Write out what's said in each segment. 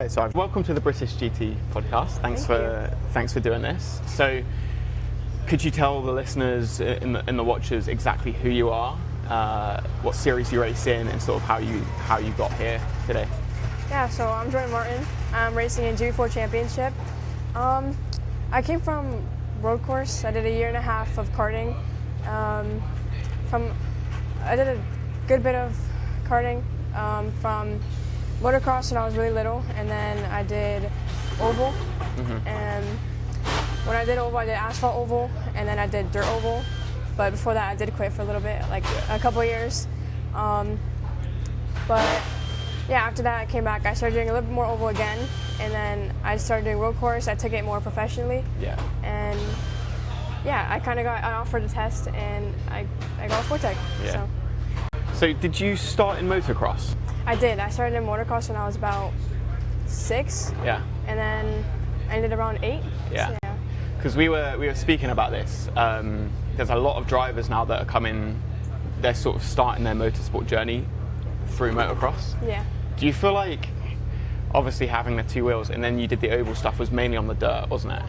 Hi, so welcome to the British GT podcast. Thanks for doing this. So, could you tell the listeners and the watchers exactly who you are, what series you race in, and sort of how you got here today? Yeah, so I'm Jordyn Martin. I'm racing in GB4 Championship. I came from road course. I did a year and a half of karting. I did a good bit of karting from motocross when I was really little, and then I did oval. And when I did oval, I did asphalt oval, and then I did dirt oval. But before that, I did quit for a little bit, like a couple of years. But yeah, after that, I came back. I started doing a little bit more oval again, and then I started doing road course. I took it more professionally. Yeah. And yeah, I kind of got offered a test, and I got a Fortec. Yeah. So did you start in motocross? I did. I started in motocross when I was about 6. Yeah. And then I ended around 8. Yeah. So, yeah. Because we were speaking about this. There's a lot of drivers now that are coming. They're sort of starting their motorsport journey through motocross. Yeah. Do you feel like, obviously having the 2 wheels, and then you did the oval stuff, was mainly on the dirt, wasn't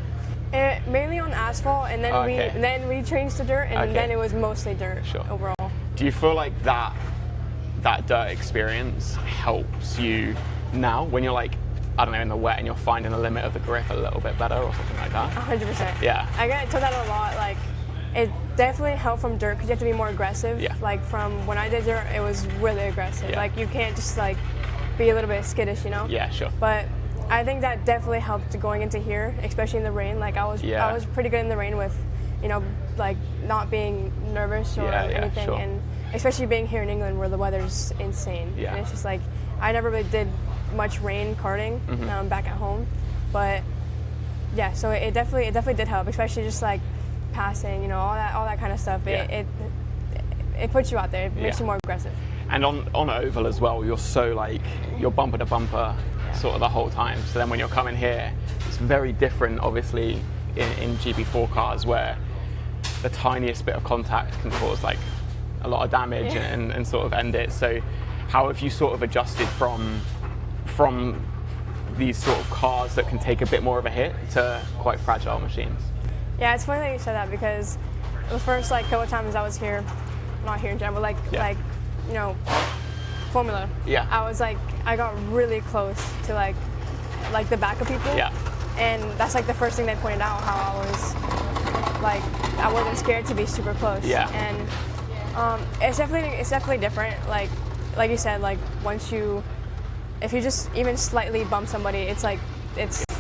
it? Mainly on asphalt, and then we changed to dirt, and then it was mostly dirt overall. Do you feel like that dirt experience helps you now when you're like, I don't know, in the wet and you're finding the limit of the grip a little bit better or something like that? 100%. Yeah. I get told that a lot. Like, it definitely helped from dirt because you have to be more aggressive. Yeah. Like from when I did dirt, it was really aggressive. Yeah. Like you can't just like be a little bit skittish, you know? Yeah, sure. But I think that definitely helped going into here, especially in the rain. Like I was pretty good in the rain with, you know, like not being nervous or anything. Sure. And especially being here in England where the weather's insane. Yeah. And it's just like, I never really did much rain karting back at home. But yeah, so it definitely did help, especially just like passing, you know, all that kind of stuff. Yeah. It puts you out there. It makes you more aggressive. And on oval as well, you're bumper to bumper sort of the whole time. So then when you're coming here, it's very different, obviously, in GB4 cars where the tiniest bit of contact can cause like a lot of damage and sort of end it. So how have you sort of adjusted from these sort of cars that can take a bit more of a hit to quite fragile machines? Yeah, it's funny that you said that because the first like couple of times I was here, not here in general, but like you know, Formula. Yeah. I got really close to like the back of people. Yeah. And that's like the first thing they pointed out, how I wasn't scared to be super close. Yeah. And it's definitely different. Like you said, like if you just even slightly bump somebody, it's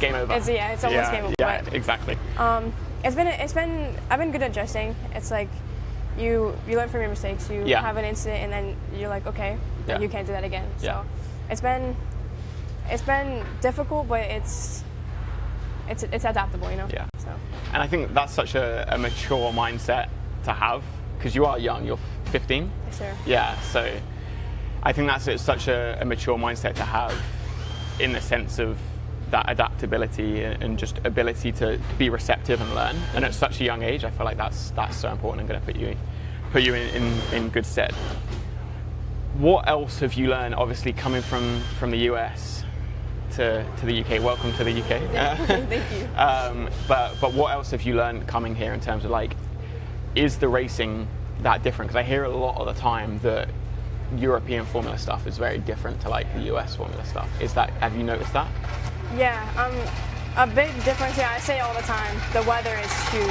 game over. It's almost game over. Yeah, but, exactly. I've been good at adjusting. It's like you learn from your mistakes. You have an incident, and then you're like, okay, you can't do that again. So it's been difficult, but it's adaptable, you know. Yeah. So. And I think that's such a mature mindset to have, because you are young. You're 15. Yes, sir. Yeah. So I think that's such a mature mindset to have, in the sense of that adaptability and just ability to be receptive and learn. And at such a young age, I feel like that's so important and going to put you in good stead. What else have you learned, obviously coming from the US to the UK? Welcome to the UK. Thank you. But what else have you learned coming here in terms of like, is the racing that different? Because I hear a lot of the time that European Formula stuff is very different to like the US Formula stuff. Have you noticed that? Yeah, a big difference here, I say all the time, the weather is huge.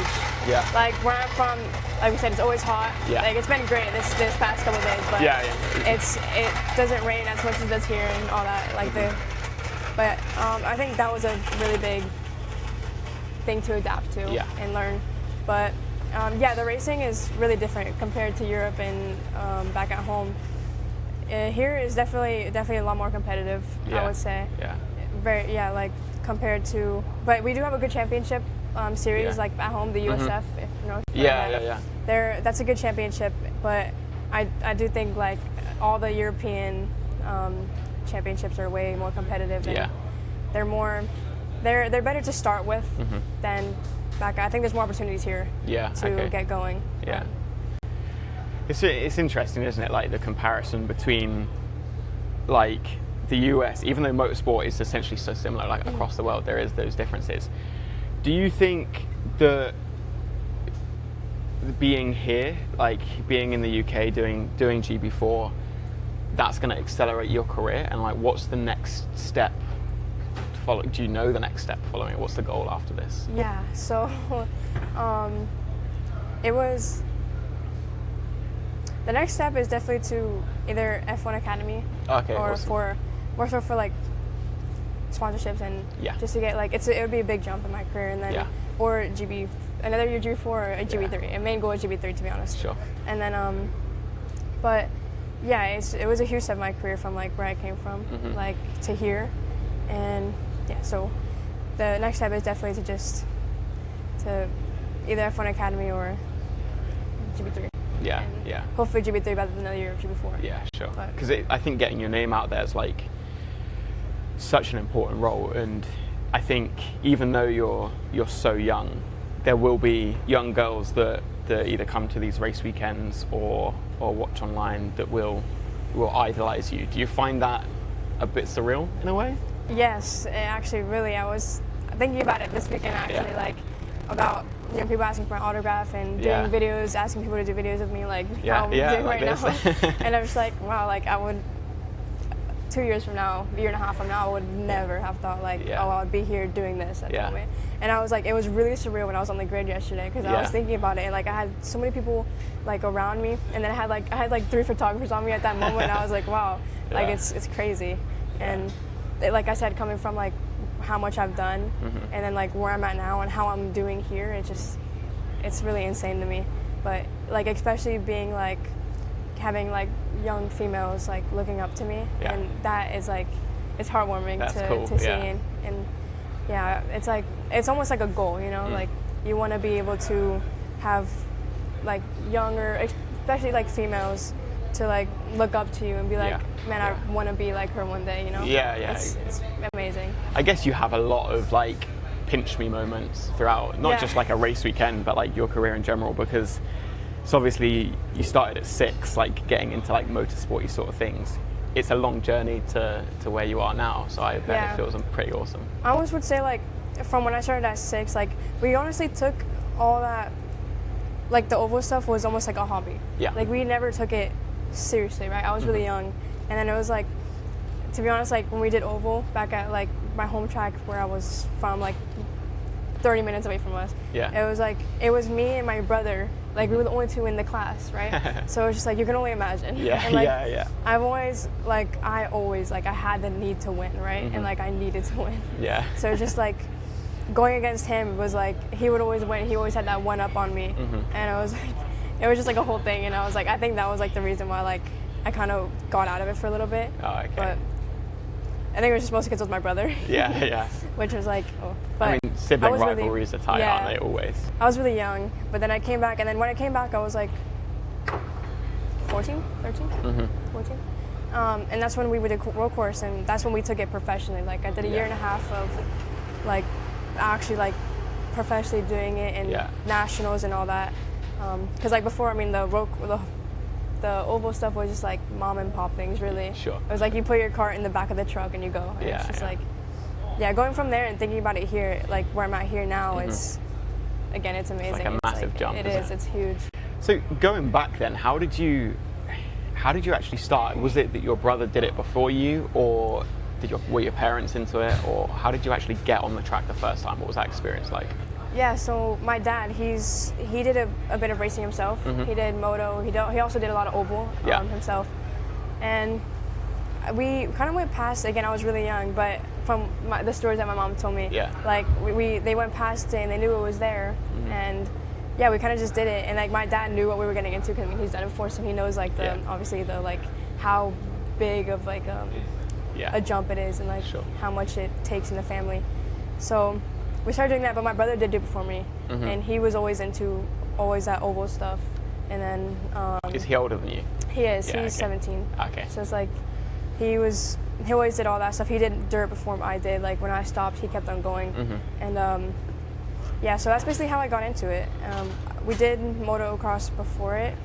Yeah. Like where I'm from, like we said, it's always hot. Yeah. Like it's been great this past couple of days, but it doesn't rain as much as it does here and all that. But I think that was a really big thing to adapt to and learn. But the racing is really different compared to Europe and back at home. Here is definitely a lot more competitive, I would say. Yeah. Like compared to, but we do have a good championship series like at home, the USF. If North Carolina. That's a good championship, but I do think like all the European championships are way more competitive and they're better to start with than back. I think there's more opportunities here to get going. Yeah. It's interesting, isn't it? Like the comparison between like the US, even though motorsport is essentially so similar, like across the world, there is those differences. Do you think that being here, like being in the UK doing GB4, that's going to accelerate your career? And like, what's the next step? Do you know the next step following it? What's the goal after this? Yeah. So, it was. The next step is definitely to either F1 Academy, or awesome. more so for like sponsorships and just to get like it would be a big jump in my career, and then or another year GB4 or a GB3. A main goal is GB3, to be honest. Sure. And then but yeah, it was a huge step in my career from like where I came from, like to here, and yeah. So the next step is definitely to either F1 Academy or GB3. Yeah, and yeah. Hopefully GB3 better than another year of GB4. Yeah, sure. Because I think getting your name out there is like such an important role, and I think even though you're so young, there will be young girls that either come to these race weekends or watch online that will idolize you. Do you find that a bit surreal in a way? Yes, actually, really. I was thinking about it this weekend, actually, like about people asking for my autograph and doing videos, asking people to do videos of me, like how I'm doing like right this. now. And I was like, wow, like I would, 2 years from now, a year and a half from now, I would never have thought like, oh, I would be here doing this at the moment. And I was like, it was really surreal when I was on the grid yesterday, because I was thinking about it, and like I had so many people like around me, and then I had like 3 photographers on me at that moment, and I was like, wow, like it's crazy. And like I said, coming from like how much I've done, and then like where I'm at now and how I'm doing here, it's really insane to me. But like especially being like having like young females like looking up to me, and that is like it's heartwarming to see, and yeah, it's like it's almost like a goal, you know, like you want to be able to have like younger, especially like females, to like look up to you and be like, man, I want to be like her one day, you know? It's amazing. I guess you have a lot of like pinch me moments throughout, not just like a race weekend, but like your career in general, because it's obviously you started at 6, like getting into like motorsporty sort of things. It's a long journey to where you are now, so I bet it feels pretty awesome. I almost would say like from when I started at 6, like we honestly took all that, like the oval stuff was almost like a hobby. Like we never took it seriously, right? I was really young, and then it was like, to be honest, like when we did oval back at like my home track where I was from, like 30 minutes away from us, it was like it was me and my brother, like we were the only 2 in the class, right? So it was just like you can only imagine. And like I always like I had the need to win, right? And like I needed to win. So it's just like going against him was like he would always win. He always had that one up on me, and it was like it was just like a whole thing, and I was like, I think that was like the reason why like I kind of got out of it for a little bit. But I think it was just mostly because it was my brother. Which was like, but I mean, sibling rivalries are tight, aren't they, always? I was really young, but then I came back, and then when I came back, I was like 14, 13, 14. And that's when we did a road course, and that's when we took it professionally. Like I did a year and a half of like actually like professionally doing it in nationals and all that. Because like before, I mean, the oval stuff was just like mom and pop things, really. It was like you put your cart in the back of the truck and you go. And it's just like, going from there and thinking about it here, like where I'm at here now, it's amazing. It's like a massive jump. It is. It's huge. So going back then, how did you actually start? Was it that your brother did it before you, or were your parents into it, or how did you actually get on the track the first time? What was that experience like? Yeah, so my dad, he did a bit of racing himself. He did moto. He also did a lot of oval himself. And we kind of went past, again, I was really young, but from the stories that my mom told me, like they went past it and they knew it was there. And yeah, we kind of just did it. And like my dad knew what we were getting into, because I mean, he's done it before, so he knows like obviously the like how big of like a jump it is, and like how much it takes in the family. So we started doing that, but my brother did it before me, and he was always into that oval stuff. And then is he older than you? He is. He's 17. So it's like he always did all that stuff. He did dirt before I did. Like when I stopped, he kept on going. And so that's basically how I got into it. We did motocross before it,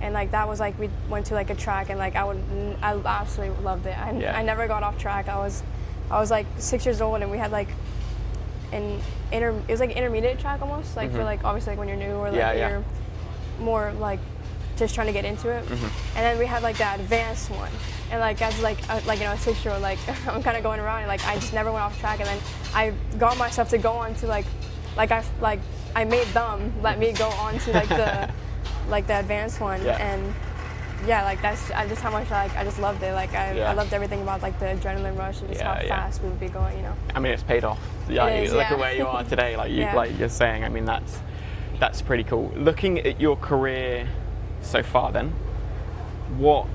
and like that was like we went to like a track, and like I absolutely loved it. I never got off track. I was like 6 years old, and we had like it was like an intermediate track almost, like for like obviously like when you're new or like you're more like just trying to get into it. And then we had like that advanced one, and like as like a 6-year-old, like I'm kind of going around, and like I just never went off track, and then I got myself to go on to I made them let me go on to like the advanced one, and like that's just how much I just loved it. Like I loved everything about like the adrenaline rush and just how fast we would be going. I mean, it's paid off. Look at where you are today. Like you're saying. I mean, that's pretty cool. Looking at your career so far, then, what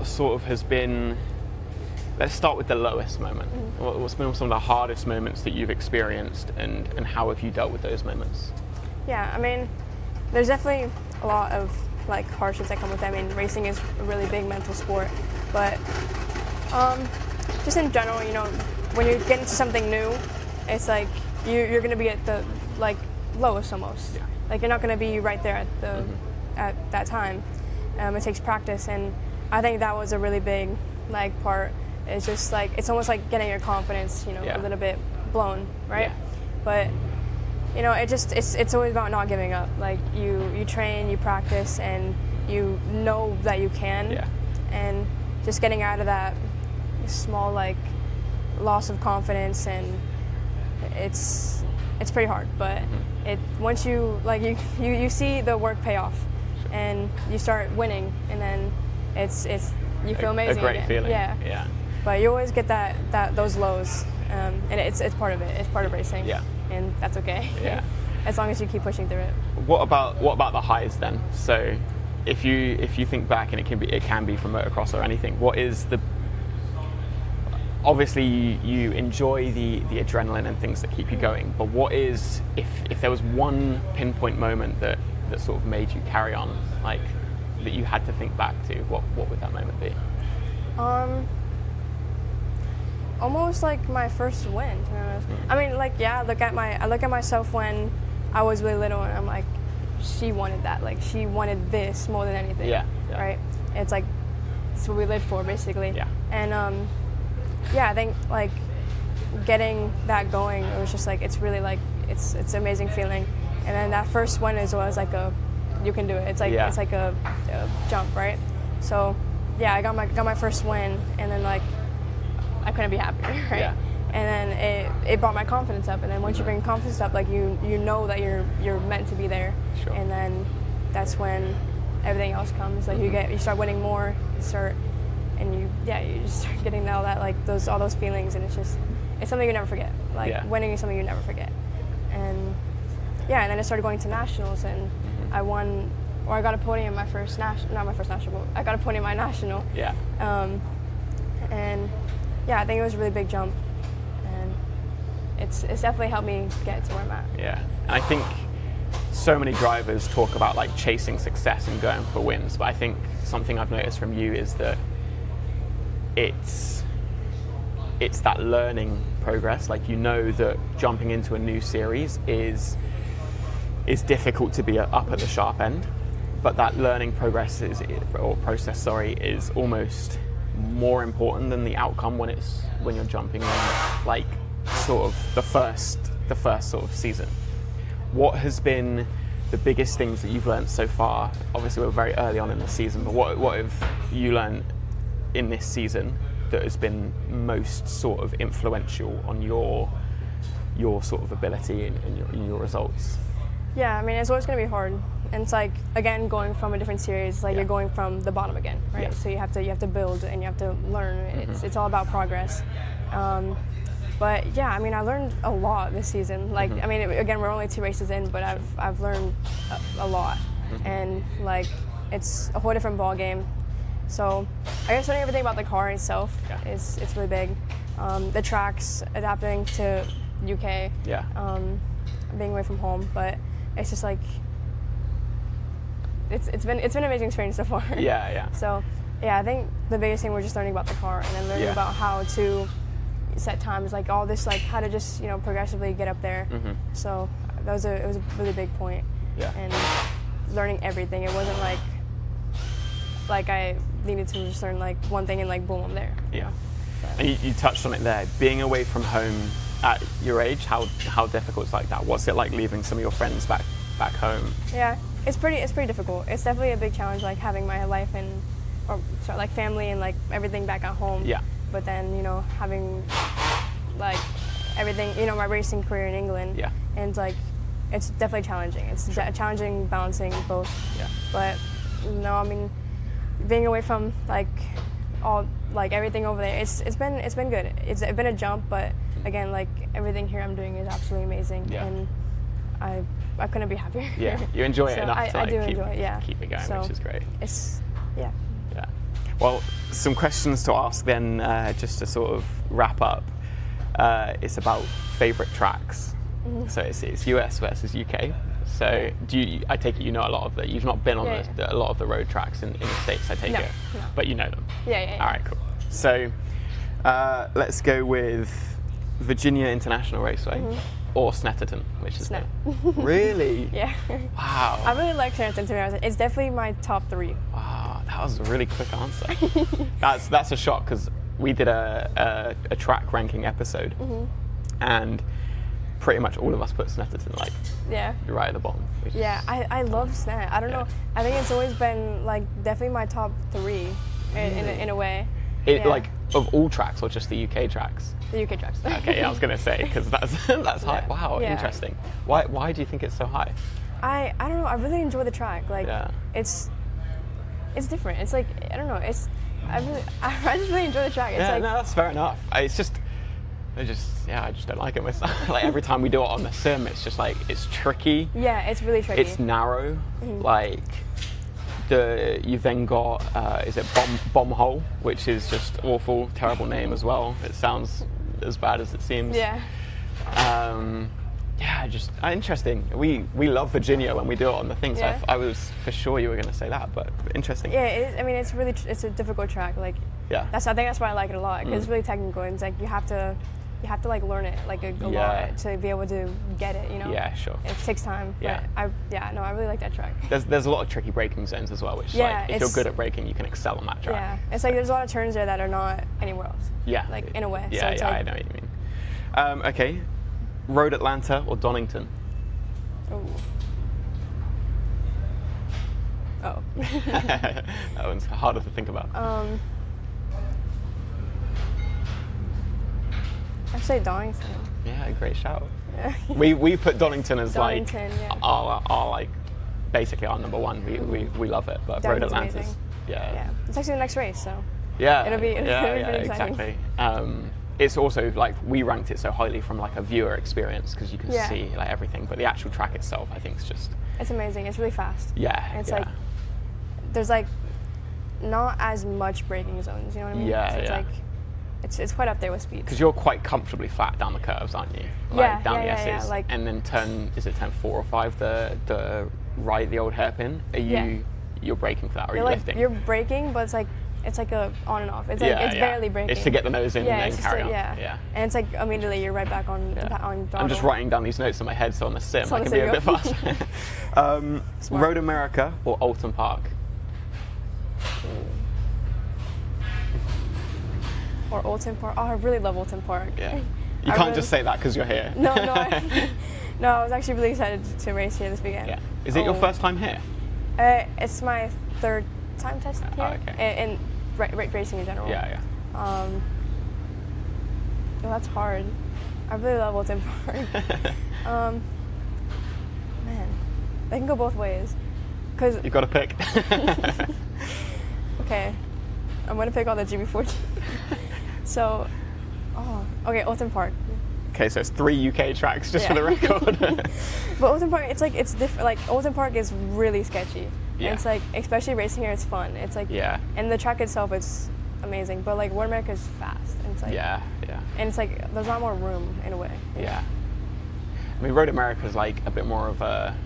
sort of has been? Let's start with the lowest moment. What's been some of the hardest moments that you've experienced, and how have you dealt with those moments? Yeah, I mean, there's definitely a lot of like hardships that come with it. I mean, racing is a really big mental sport, but just in general, when you get into something new, it's like you're gonna be at the like lowest almost. Yeah. Like you're not gonna be right there at the at that time. It takes practice, and I think that was a really big like part. It's just like it's almost like getting your confidence, a little bit blown, right? Yeah. But it's always about not giving up. Like you train, you practice, and you know that you can. Yeah. And just getting out of that small like loss of confidence, and it's pretty hard. But once you like you see the work pay off, and you start winning, and then it's you feel amazing. A great feeling. Yeah. But you always get those lows, and it's part of it. It's part of racing. Yeah. And that's okay. Yeah. As long as you keep pushing through it. What about the highs then? So, if you think back, and it can be from motocross or anything. What is the? Obviously, you enjoy the adrenaline and things that keep you going. But what is if there was one pinpoint moment that sort of made you carry on, like that you had to think back to? What would that moment be? Almost like my first win, to be honest. I mean, like, I look at myself when I was really little, and I'm like, she wanted that. Like, she wanted this more than anything. Yeah. Right? It's like, it's what we lived for, basically. Yeah. And, I think, like, getting that going, it was just like, it's really like, it's an amazing feeling. And then that first win as well as like you can do it. It's like, it's like a jump, right? So, I got my first win, and then, like, I couldn't be happier, right? Yeah. And then it brought my confidence up, and then once you bring confidence up, like you know that you're meant to be there. Sure. And then that's when everything else comes. Like you start winning more, you just start getting all that like all those feelings, and it's something you never forget. Like winning is something you never forget. And and then I started going to nationals, and I won, or I got a podium in my first national, not my first national, but I got a podium in my national. Yeah. And I think it was a really big jump, and it's definitely helped me get to where I'm at. Yeah, and I think so many drivers talk about like chasing success and going for wins, but I think something I've noticed from you is that it's that learning progress. Like that jumping into a new series is difficult to be up at the sharp end, but that learning process is almost more important than the outcome when you're jumping in like sort of the first sort of season. What has been the biggest things that you've learned so far? Obviously we're very early on in the season, but what have you learned in this season that has been most sort of influential on your sort of ability and your results? Yeah, I mean, it's always going to be hard. And it's like, again, going from a different series, like you're going from the bottom again, right? Yeah. So you have to build, and you have to learn. It's all about progress. But yeah, I mean, I learned a lot this season. Like, I mean, again, we're only 2 races in, but I've learned a lot. And like, it's a whole different ball game. So I guess learning everything about the car itself it's really big. The tracks, adapting to UK, being away from home, but it's just like it's been an amazing experience so far. Yeah. So I think the biggest thing we're just learning about the car, and then learning about how to set times, like all this, like how to just progressively get up there. So it was a really big point. Yeah. And learning everything. It wasn't like like I needed to just learn like one thing and like boom, I'm there. Yeah. And you touched on it there. Being away from home at your age, how difficult is like that? What's it like leaving some of your friends back home? Yeah, it's pretty difficult. It's definitely a big challenge, like having my life like family and like everything back at home. Yeah. But then having like everything, my racing career in England. Yeah. And like it's definitely challenging. It's challenging balancing both. Yeah. But no, I mean, being away from like all like everything over there, it's been good. It's been a jump, but again, like everything here I'm doing is absolutely amazing, and I couldn't be happier. Yeah, you enjoy it so enough to like, keep it going, so which is great. It's yeah. Well, some questions to ask then, just to sort of wrap up. It's about favourite tracks. Mm-hmm. So it's US versus UK. So I take it you know a lot of you've not been on a lot of the road tracks in the States, I take it, but you know them. Yeah. All right, cool. So let's go with Virginia International Raceway or Snetterton, which is Really? Yeah. Wow. I really like Snetterton, to be honest. It's definitely my top 3. Wow, that was a really quick answer. That's a shock, because we did a track ranking episode, and pretty much all of us put Snetterton like right at the bottom. I love Snet. I don't know. I think it's always been like definitely my top 3 in a way. Like of all tracks or just the UK tracks? The UK tracks. Okay, I was gonna say, because that's high. Wow, interesting. Why do you think it's so high? I don't know. I really enjoy the track. Like it's different. It's like I don't know. I just really enjoy the track. It's no, that's fair enough. I just don't like it myself. Like every time we do it on the sim, it's just like it's tricky. Yeah, it's really tricky. It's narrow. Like you've then got is it Bomb Hole, which is just awful, terrible name as well. It sounds as bad as it seems. Yeah. Just interesting. We love Virginia when we do it on the thing. So I was for sure you were going to say that, but interesting. Yeah, I mean it's a difficult track. Like I think that's why I like it a lot, because it's really technical, and it's like you have to like learn it like a lot to be able to get it. Yeah, sure. It takes time. But I really like that track. There's a lot of tricky braking zones as well, which like if you're good at braking, you can excel on that track. Yeah, it's like there's a lot of turns there that are not anywhere else. Yeah. Like in a way. Yeah, so it's like, I know what you mean. Okay, Road Atlanta or Donington? Oh. That one's harder to think about. I'd say Donington. Yeah, great shout. Yeah. We put Donington as our like basically our number 1. We love it, but Road Atlanta's it's actually the next race, so it'll be pretty exciting. Exactly. It's also like we ranked it so highly from like a viewer experience, because you can see like everything, but the actual track itself, I think, is just it's amazing. It's really fast. Yeah. It's like there's like not as much braking zones. You know what I mean? Yeah. So it's like it's quite up there with speed. Because you're quite comfortably flat down the curves, aren't you? Like down the S's. Yeah, like, and then turn 4 or 5 the right, the old hairpin. You're braking for that, or are you lifting? You're braking, but it's like a on and off. It's like it's barely braking. It's to get the nose in and then carry on. Yeah. And it's like immediately you're right back on throttle. I'm just writing down these notes in my head, so on the sim I can be a bit faster. Road America or Alton Park? Or Alton Park. Oh, I really love Alton Park. Yeah. You can't just say that because you're here. No. I was actually really excited to race here this weekend. Yeah. Is it your first time here? It's my 3rd time testing here. Oh, okay. And racing in general. Yeah. That's hard. I really love Alton Park. Man, they can go both ways. Cause you've got to pick. Okay, I'm gonna pick on the GB4. So, okay, Alton Park. Okay, so it's 3 UK tracks just for the record. But Alton Park, it's different. Like Alton Park is really sketchy. Yeah. And it's like, especially racing here, it's fun. It's like, and the track itself, it's amazing. But like, Road America is fast, and it's like, and it's like there's a lot more room in a way. Yeah. I mean, Road America is like a bit more of a.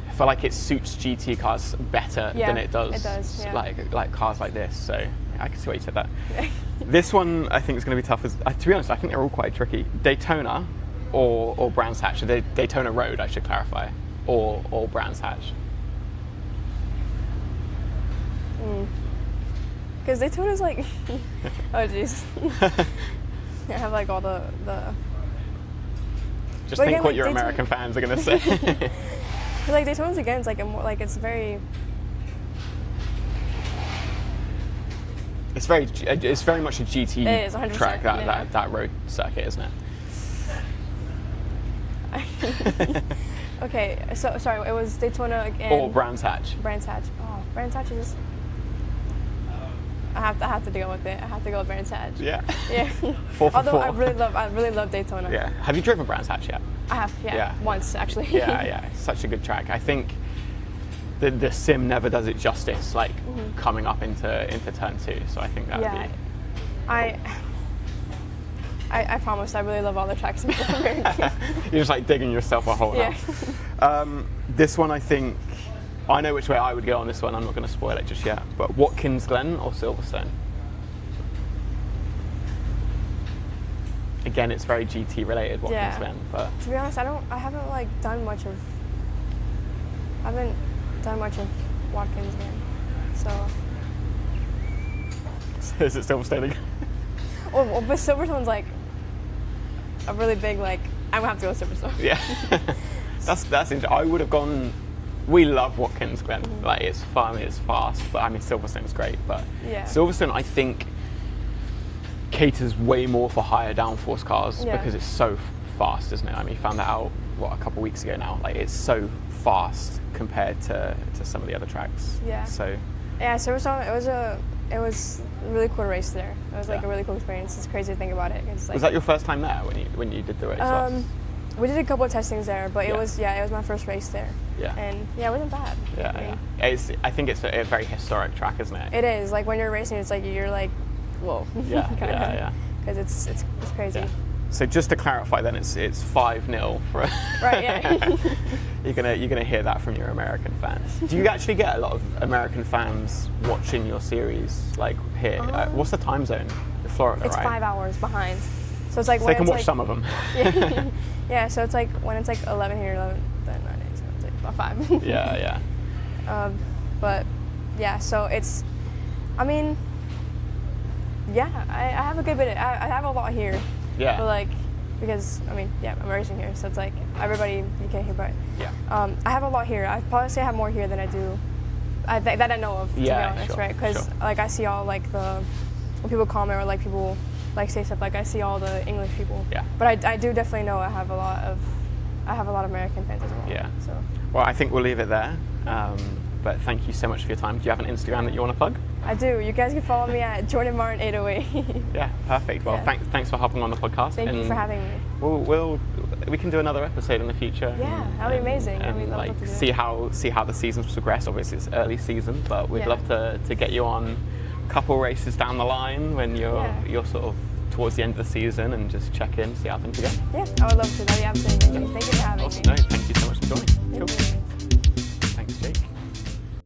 I feel like it suits GT cars better than it does. It does. Like cars like this. So I can see why you said that. This one I think is going to be tough. To be honest, I think they're all quite tricky. Daytona or Brands Hatch. Daytona Road, I should clarify, or Brands Hatch. Because Daytona's like, oh jeez. I have like all the. Just think what your American fans are gonna say. Like Daytona's again, it's like a more like it's very. It's very much a GT it is, 100%, track that road circuit, isn't it? Okay, so sorry, it was Daytona and or Brands Hatch. Brands Hatch. Oh, Brands Hatch is. I have to go with it. I have to go with Brands Hatch. Yeah. Yeah. 4 for 4. Although I really love Daytona. Yeah. Have you driven Brands Hatch yet? I have. Yeah. Once actually. Yeah. It's such a good track. I think the sim never does it justice, like coming up into turn 2. So I think that would be. I promise I really love all the tracks in America. You're just like digging yourself a hole now. This one, I think, I know which way I would go on this one. I'm not going to spoil it just yet. But Watkins Glen or Silverstone? Again, it's very GT related, Watkins Glen. But to be honest, I haven't like done much of Watkins Glen. So is it Silverstone again? Well, but Silverstone's like a really big like. I'm gonna have to go with Silverstone. Yeah, that's interesting. I would have gone. We love Watkins Glen. Like it's fun, it's fast. But I mean, Silverstone's great. But Silverstone, I think, caters way more for higher downforce cars because it's so fast, isn't it? I mean, you found that out a couple of weeks ago now. Like it's so fast compared to some of the other tracks. Yeah. So. Yeah, Silverstone. It was a really cool race there. It was like a really cool experience. It's crazy to think about it. It's like, was that your first time there when you did the race? We did a couple of testings there, but it was my first race there. Yeah. And it wasn't bad. I think it's a very historic track, isn't it? It is. Like when you're racing, it's like you're like, whoa. Yeah. Because it's crazy. Yeah. So just to clarify, then it's 5-0 for. Right. Yeah. You're gonna hear that from your American fans. Do you actually get a lot of American fans watching your series like here? What's the time zone? Florida, it's right? 5 hours behind. So it's like so when they can it's watch like, some of them. Yeah. So it's like when it's like 11 here, 11 then 9 8, so it's like about 5. Yeah. But yeah, so it's. I mean. Yeah, I have a good bit. I have a lot here. Yeah. But like, because I mean, I'm racing here, so it's like everybody you can't hear, but I have a lot here. I probably say I have more here than I do. That I know of, to be honest, right? Because like I see all like when people comment or like people like say stuff, like I see all the English people. Yeah. But I do definitely know I have a lot of American fans as well. Yeah. So. Well, I think we'll leave it there. But thank you so much for your time. Do you have an Instagram that you want to plug? I do. You guys can follow me at Jordyn Martin 808. Yeah, perfect. Well, thanks for hopping on the podcast. Thank you for having me. We can do another episode in the future. Yeah, that'd be amazing. And like see how the seasons progress. Obviously, it's early season, but we'd love to get you on a couple races down the line when you're sort of towards the end of the season and just check in, see how things are going. Yeah, I would love to. That'd be absolutely amazing. Thank you for having me. No, thank you so much for joining. Cool.